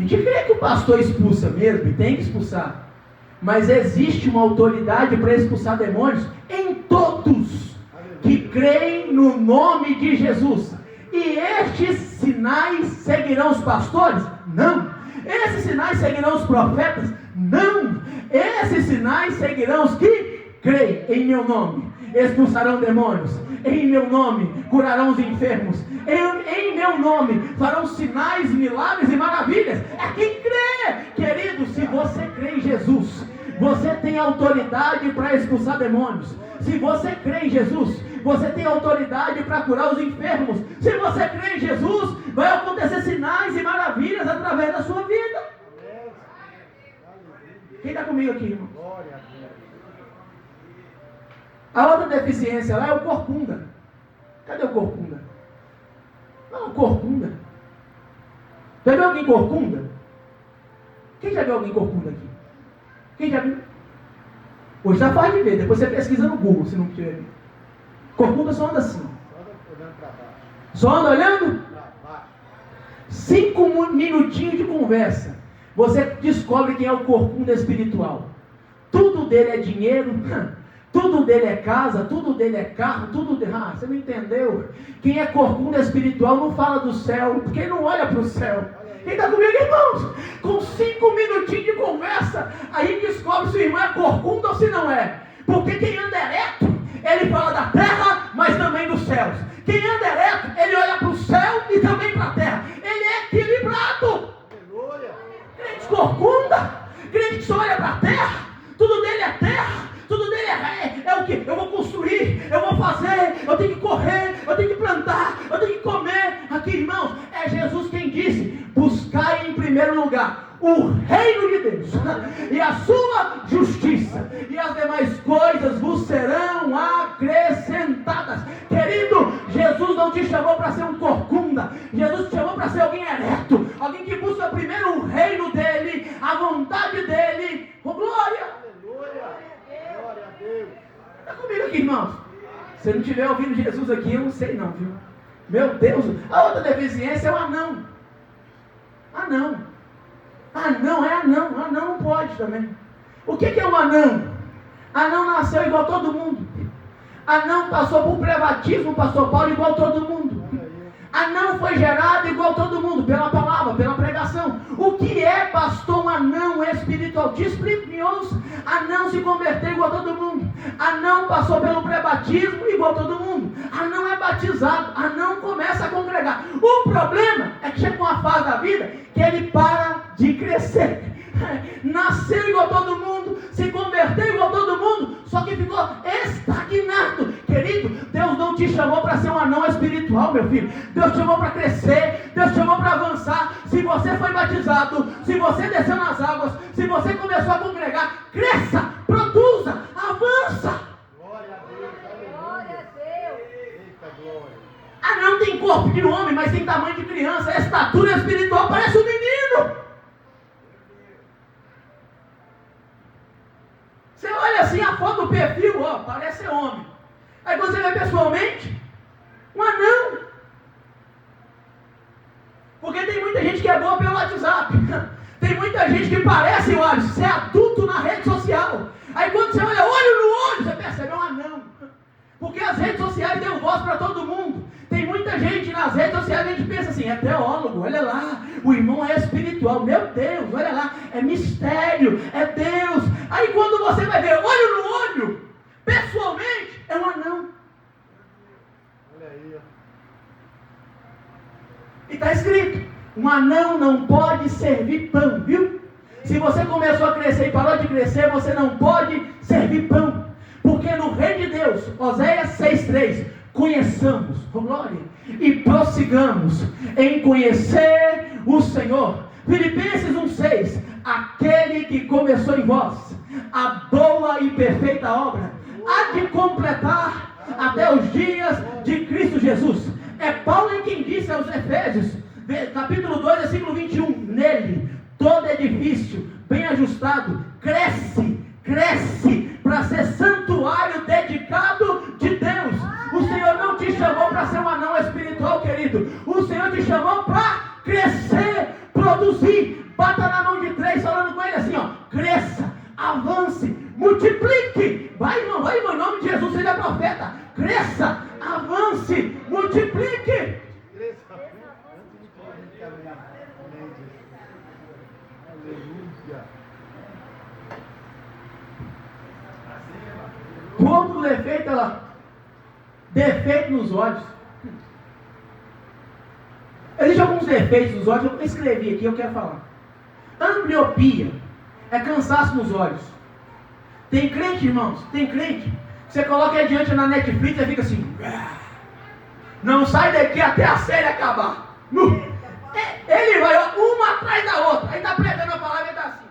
gente crê que o pastor expulsa mesmo, e tem que expulsar. Mas existe uma autoridade para expulsar demônios em todos que creem no nome de Jesus. E estes sinais seguirão os pastores? Não. Esses sinais seguirão os profetas? Não. Esses sinais seguirão os que creem em meu nome. Expulsarão demônios. Em meu nome curarão os enfermos. Em meu nome farão sinais, milagres e maravilhas. É quem crê. Querido, se você crê em Jesus, você tem autoridade para expulsar demônios. Se você crê em Jesus, você tem autoridade para curar os enfermos. Se você crê em Jesus, vai acontecer sinais e maravilhas através da sua vida. Quem está comigo aqui, irmão? A outra deficiência lá é o corcunda. Cadê o corcunda? Não, corcunda. Já viu alguém corcunda? Quem já viu alguém corcunda aqui? Quem já viu? Hoje está fácil de ver, depois você pesquisa no Google, se não tiver visto. Corcunda só anda assim. Só anda olhando? 5 minutinhos de conversa. Você descobre quem é o corcunda espiritual. Tudo dele é dinheiro, tudo dele é casa, tudo dele é carro, tudo dele... você não entendeu? Quem é corcunda espiritual não fala do céu, porque ele não olha para o céu. Quem está comigo, irmãos? Com 5 minutinhos de conversa, aí descobre se o irmão é corcunda ou se não é. Porque quem anda ereto, ele fala da terra, mas também dos céus. Quem anda ereto, ele olha para o céu e também para a terra. Ele é equilibrado. Crente corcunda, crente que só olha para a terra, tudo dele é terra, tudo dele é o que? Eu vou construir, eu vou fazer, eu tenho que correr, eu tenho que plantar, eu tenho que comer. Aqui, irmãos, é Jesus quem disse: buscai em primeiro lugar o reino de Deus e a sua justiça, e as demais coisas vos serão acrescentadas. Querido, Jesus não te chamou para ser um corcunda. Jesus te chamou para ser alguém ereto, alguém que busca primeiro o reino dele, a vontade dele. Oh, glória! Glória a Deus! Está comigo aqui, irmãos? Se não estiver ouvindo Jesus aqui, eu não sei não, viu? Meu Deus! A outra deficiência é o anão. Anão. Anão é anão. Anão não pode também. O que é um anão? Anão nasceu igual todo mundo. Anão passou por privatismo, pastor Paulo, igual todo mundo. Anão foi gerado igual todo mundo, pela palavra, pela pregação. O que é, pastor, um anão espiritual? Te explico, anão se converteu igual todo mundo. Anão passou pelo pré-batismo igual todo mundo. Anão é batizado, anão começa a congregar. O problema é que chega uma fase da vida que ele para de crescer. Nasceu igual todo mundo, se converteu igual todo mundo, só que ficou estagnado. Querido, Deus não te chamou para ser um anão espiritual, meu filho. Deus te chamou para crescer, Deus te chamou para avançar. Se você foi batizado, se você desceu nas águas, se você começou a congregar, cresça, produza, avança. Glória a Deus, glória a Deus. Eita glória. Anão tem corpo de homem, mas tem tamanho de criança, a estatura espiritual parece um menino. Você olha assim a foto do perfil, ó, parece ser homem. Aí quando você vê pessoalmente, um anão. Porque tem muita gente que é boa pelo WhatsApp. Tem muita gente que parece, olha, ser adulto na rede social. Aí quando você olha olho no olho, você percebe, é um anão. Porque as redes sociais dão voz para todo mundo. Tem muita gente nas redes sociais, a gente pensa assim, é teólogo, olha lá, o irmão é espiritual, meu Deus, olha lá, é mistério, é Deus. Aí quando você vai ver olho no olho, pessoalmente, é um anão. Olha aí, ó. E está escrito, um anão não pode servir pão, viu? Se você começou a crescer e parou de crescer, você não pode servir pão. Porque no reino de Deus, Oséias 6,3, conheçamos, oh glória, e prossigamos em conhecer o Senhor. Filipenses 1,6, aquele que começou em vós a boa e perfeita obra, há de completar até os dias de Cristo Jesus. É Paulo em quem disse aos Efésios, capítulo 2, versículo 21, nele, todo edifício bem ajustado, cresce para ser santuário dedicado de Deus. O Senhor não te chamou para ser um anão espiritual, querido. O Senhor te chamou para crescer, produzir. Bata na mão de 3, falando com ele assim, ó, cresça, avance, multiplique. Vai, irmão, em nome de Jesus, seja profeta. Cresça, avance, multiplique. Cresça. Antes de tudo, aleluia. O outro defeito, defeito nos olhos. Existem alguns defeitos nos olhos, eu escrevi aqui, eu quero falar. Ambliopia é cansaço nos olhos. Tem crente, irmãos, você coloca ele diante na Netflix e fica assim, não sai daqui até a série acabar. Ele vai uma atrás da outra, aí está pregando a palavra e está assim.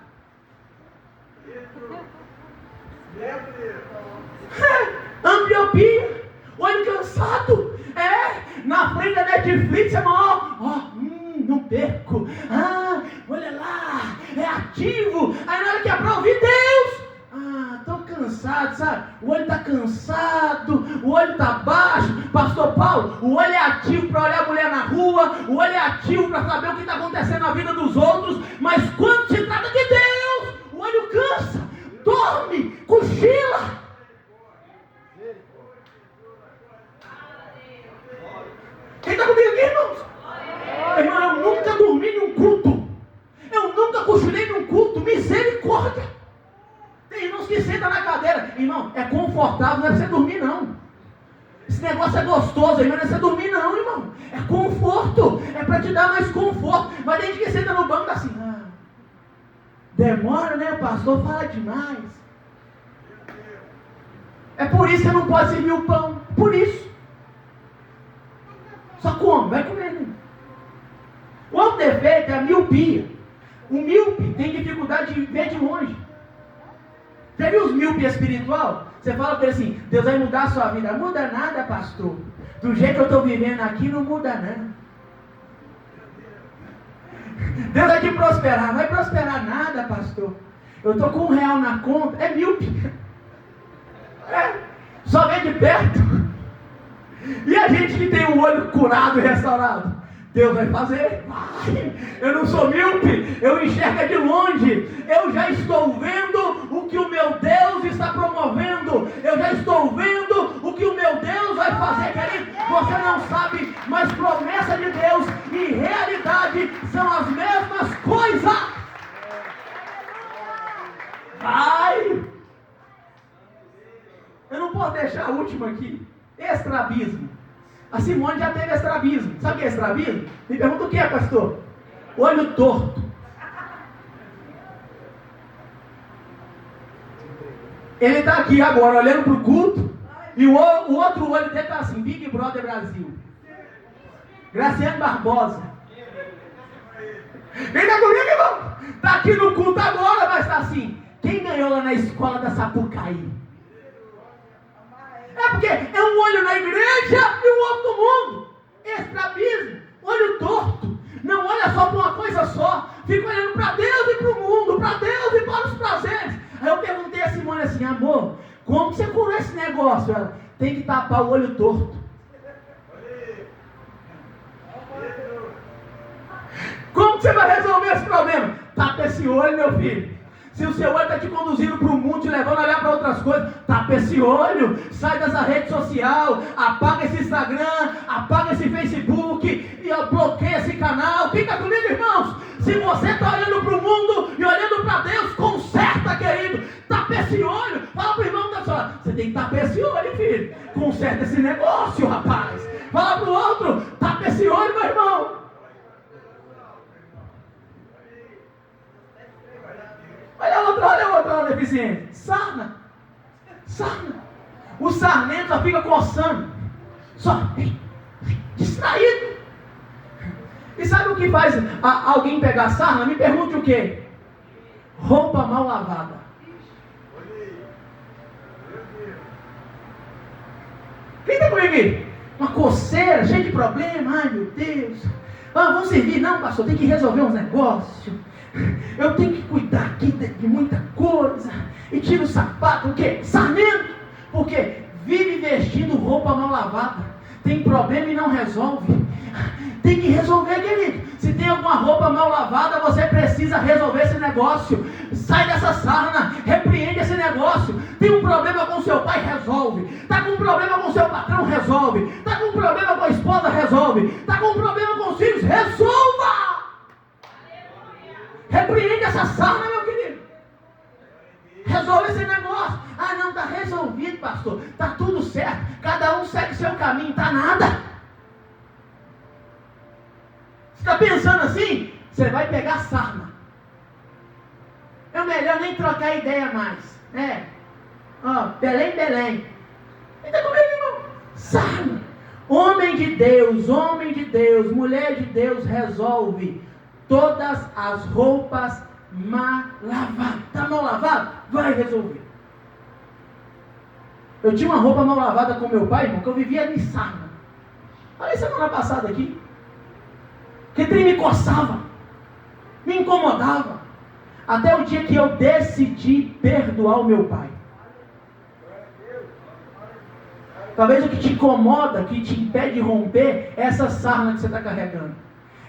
Meu Deus. Ambliopia, olho cansado, na frente da Netflix, é não perco, olha lá, é ativo, aí na hora que é para ouvir Deus, estou cansado, sabe, o olho está cansado, o olho está baixo, pastor Paulo, o olho é ativo para olhar a mulher na rua, o olho é ativo para saber o que está acontecendo na vida dos outros, mas quando se trata de Deus, o olho cansa, dorme, cochila. Quem está comigo aqui, irmãos? Irmão, eu nunca dormi em um culto. Eu nunca cochilei num culto. Misericórdia. Tem irmãos que sentam na cadeira. Irmão, é confortável, não é para você dormir, não. Esse negócio é gostoso, irmão, não é para você dormir, não, irmão. É conforto. É para te dar mais conforto. Mas tem gente que senta no banco e tá assim, demora, né, pastor? Fala demais. É por isso que você não pode servir o pão. Por isso. Só come, vai comer. Né? O outro defeito é a miopia. O míope tem dificuldade de ver de longe. Já viu os míope espiritual? Você fala para ele assim, Deus vai mudar a sua vida. Não muda nada, pastor. Do jeito que eu estou vivendo aqui, não muda nada. Deus vai te prosperar. Não vai prosperar nada, pastor. Eu estou com R$1 na conta. É míope. Só vem de perto. E a gente que tem o olho curado e restaurado? Deus vai fazer. Eu não sou míope, eu enxergo de longe. Eu já estou vendo o que o meu Deus está promovendo. Eu já estou vendo o que o meu Deus vai fazer, querido. Você não sabe, mas promessa de Deus e realidade são as mesmas coisas. Vai! Eu não posso deixar a última aqui. Estrabismo. A Simone já teve estrabismo. Sabe o que é estrabismo? Me pergunta o que é, pastor? Olho torto. Ele está aqui agora olhando para o culto e o outro olho dele está assim, Big Brother Brasil. Graciano Barbosa. Quem está comigo, irmão? Está aqui no culto agora, mas está assim. Quem ganhou lá na escola da Sapucaí? É porque é um olho na igreja e o outro no mundo. Estrabismo, olho torto. Não olha só para uma coisa só. Fica olhando para Deus e para o mundo, para Deus e para os prazeres. Aí eu perguntei a Simone assim, amor, como você curou esse negócio? Ela tem que tapar o olho torto. Como você vai resolver esse problema? Tapa esse olho, meu filho. Se o seu olho está te conduzindo para o mundo, te levando a olhar para outras coisas, tapa esse olho, sai dessa rede social, apaga esse Instagram, apaga esse Facebook, e bloqueia esse canal. Quem está comigo, irmãos? Se você está olhando para o mundo e olhando para Deus, conserta, querido. Tapa esse olho. Fala para o irmão da sua. Você tem que tapar esse olho, filho. Conserta esse negócio, rapaz. Fala para o outro. Tapa esse olho, meu irmão. Olha outra deficiente. Sarna. O sarnento só fica coçando. Só distraído. E sabe o que faz alguém pegar sarna? Me pergunte o quê? Roupa mal lavada. Quem está comigo aqui? Uma coceira, cheia de problema. Ai, meu Deus. Vamos servir? Não, pastor, tem que resolver uns negócios. Eu tenho que cuidar aqui de muita coisa. E tira o sapato, o quê? Sarnento. Porque vive vestindo roupa mal lavada. Tem problema e não resolve. Tem que resolver, querido. Se tem alguma roupa mal lavada, você precisa resolver esse negócio. Sai dessa sarna, repreende esse negócio. Tem um problema com seu pai, resolve. Está com um problema com seu patrão, resolve. Está com um problema com a esposa, resolve. Está com um problema com os filhos, resolva. Repreende essa sarna, meu querido. Resolve esse negócio. Ah, não, está resolvido, pastor. Está tudo certo. Cada um segue seu caminho. Está nada. Você está pensando assim? Você vai pegar sarna. É melhor nem trocar ideia mais. Belém. Está comigo, irmão? Sarna. Homem de Deus, mulher de Deus, resolve todas as roupas mal lavadas. Está mal lavado? Vai resolver. Eu tinha uma roupa mal lavada com meu pai, irmão, que eu vivia de sarna. Falei semana passada aqui. Que trem me coçava, me incomodava. Até o dia que eu decidi perdoar o meu pai. Talvez o que te incomoda, que te impede de romper, é essa sarna que você está carregando.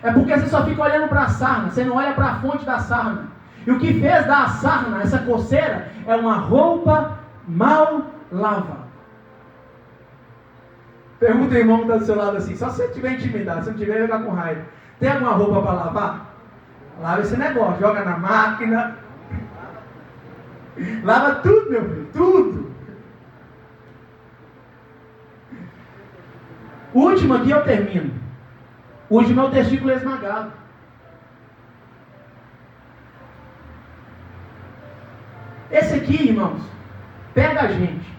É porque você só fica olhando para a sarna, você não olha para a fonte da sarna. E o que fez da sarna, essa coceira, é uma roupa mal lavada. Pergunta o irmão que está do seu lado assim, só se você tiver intimidade, se não tiver, vai ficar com raiva. Tem alguma roupa para lavar? Lava esse negócio, joga na máquina. Lava tudo, meu filho, tudo. O último aqui eu termino. O último é o testículo esmagado. Esse aqui, irmãos, pega a gente.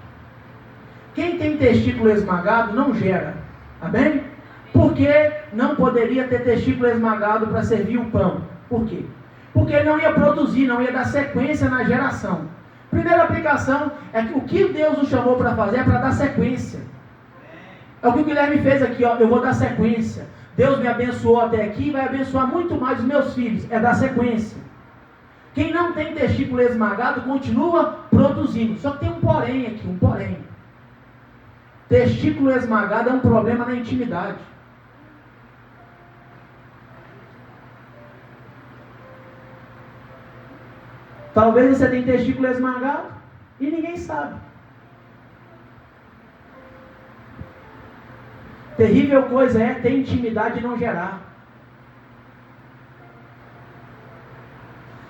Quem tem testículo esmagado não gera. Amém? Porque não poderia ter testículo esmagado para servir o pão. Por quê? Porque ele não ia produzir, não ia dar sequência na geração. Primeira aplicação é que o que Deus nos chamou para fazer é para dar sequência. É o que o Guilherme fez aqui, ó. Eu vou dar sequência. Deus me abençoou até aqui e vai abençoar muito mais os meus filhos. É dar sequência. Quem não tem testículo esmagado continua produzindo. Só que tem um porém aqui, um porém. Testículo esmagado é um problema na intimidade. Talvez você tenha testículo esmagado e ninguém sabe. Terrível coisa é ter intimidade e não gerar.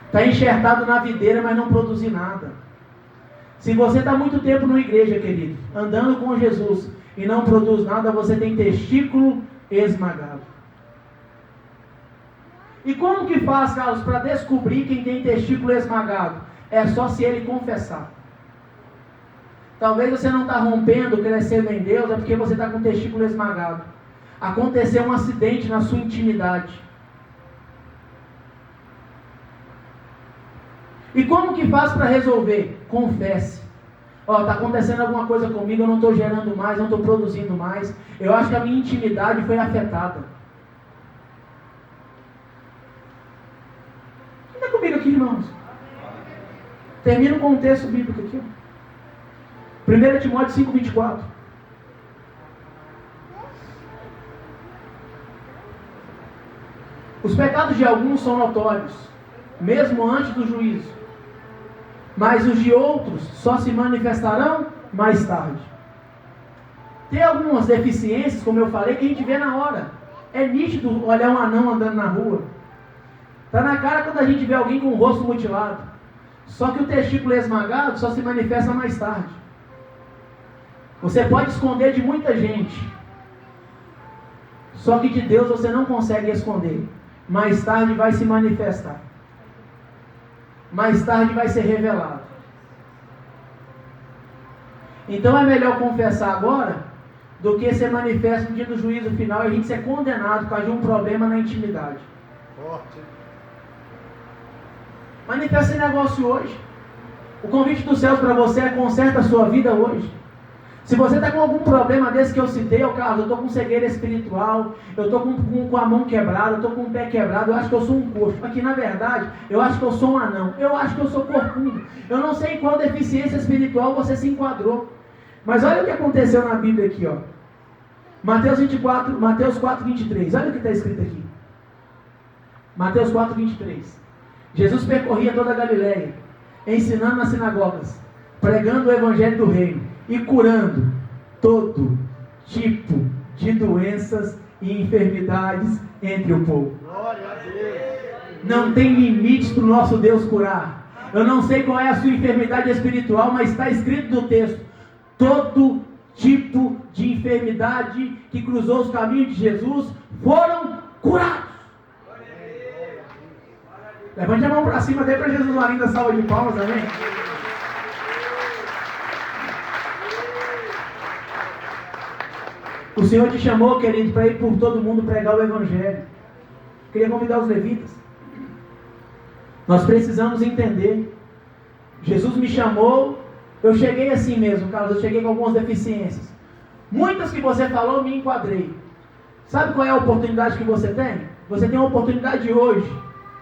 Está enxertado na videira, mas não produzir nada. Se você está muito tempo na igreja, querido, andando com Jesus e não produz nada, você tem testículo esmagado. E como que faz, Carlos, para descobrir quem tem testículo esmagado? É só se ele confessar. Talvez você não está rompendo, crescendo em Deus, é porque você está com o testículo esmagado. Aconteceu um acidente na sua intimidade. E como que faz para resolver? Confesse. Está acontecendo alguma coisa comigo, eu não estou gerando mais, não estou produzindo mais. Eu acho que a minha intimidade foi afetada. Quem está comigo aqui, irmãos? Termino com um texto bíblico aqui. 1 Timóteo 5:24. Os pecados de alguns são notórios, mesmo antes do juízo. mas os de outros só se manifestarão mais tarde. Tem algumas deficiências, como eu falei, que a gente vê na hora. É nítido olhar um anão andando na rua. Está na cara quando a gente vê alguém com o rosto mutilado. Só que o testículo esmagado só se manifesta mais tarde. Você pode esconder de muita gente, só que de Deus você não consegue esconder. Mais tarde vai se manifestar. Mais tarde vai ser revelado. Então é melhor confessar agora do que ser manifesto no dia do juízo final e a gente ser condenado por causa de um problema na intimidade. Forte. Manifesta esse negócio hoje. O convite dos céus para você é: conserta a sua vida hoje. Se você está com algum problema desse que eu citei, Carlos, eu estou com cegueira espiritual, eu estou com a mão quebrada, eu estou com o pé quebrado, eu acho que eu sou um coxo. Aqui na verdade, eu acho que eu sou um anão, eu acho que eu sou corcunda. Eu não sei em qual deficiência espiritual você se enquadrou. Mas olha o que aconteceu na Bíblia aqui, ó. Mateus 4, 23. Olha o que está escrito aqui. Mateus 4, 23. Jesus percorria toda a Galileia, ensinando nas sinagogas, pregando o evangelho do reino e curando todo tipo de doenças e enfermidades entre o povo. Glória a Deus. Não tem limites para o nosso Deus curar. Eu não sei qual é a sua enfermidade espiritual, mas está escrito no texto: todo tipo de enfermidade que cruzou os caminhos de Jesus foram curados. Levante a mão para cima, dê para Jesus uma linda salva de palmas, amém? O Senhor te chamou, querido, para ir por todo mundo pregar o Evangelho. Queria convidar os levitas. Nós precisamos entender. Jesus me chamou, eu cheguei assim mesmo, Carlos, eu cheguei com algumas deficiências. Muitas que você falou, me enquadrei. Sabe qual é a oportunidade que você tem? Você tem uma oportunidade hoje.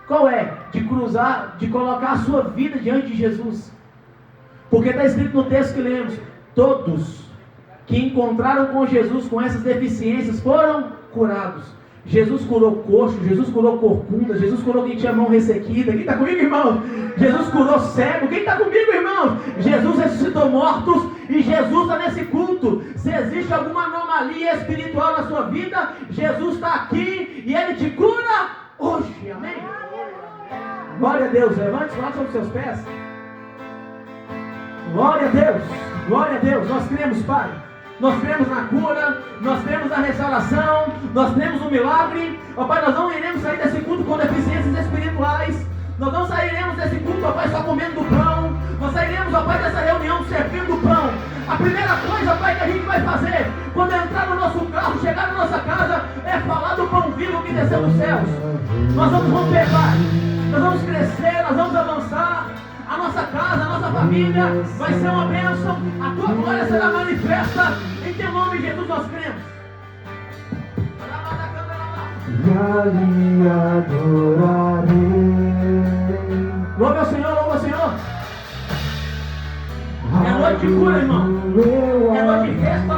Qual é? De cruzar, de colocar a sua vida diante de Jesus. Porque está escrito no texto que lemos: todos que encontraram com Jesus com essas deficiências foram curados. Jesus curou coxo, Jesus curou corcunda, Jesus curou quem tinha mão ressequida. Quem está comigo, irmão? Jesus curou cego. Quem está comigo, irmão? Jesus ressuscitou mortos e Jesus está nesse culto. Se existe alguma anomalia espiritual na sua vida, Jesus está aqui e Ele te cura hoje. Amém? Glória a Deus. Levante os braços sobre os seus pés. Glória a Deus. Glória a Deus. Nós cremos, Pai. Nós cremos na cura, nós cremos na restauração, nós cremos no milagre. Ó Pai, nós não iremos sair desse culto com deficiências espirituais. Nós não sairemos desse culto, ó Pai, só comendo do pão. Nós sairemos, ó Pai, dessa reunião servindo do pão. A primeira coisa, Pai, que a gente vai fazer quando entrar no nosso carro, chegar na nossa casa, é falar do pão vivo que desceu dos céus. Nós vamos romper, Pai. Nós vamos crescer, nós vamos avançar. A nossa casa, a nossa família vai ser uma bênção. A tua glória será manifesta. Em teu nome, Jesus, nós cremos. E adorarei. Louve ao Senhor, louve ao Senhor. É noite de cura, irmão. É noite de restauração.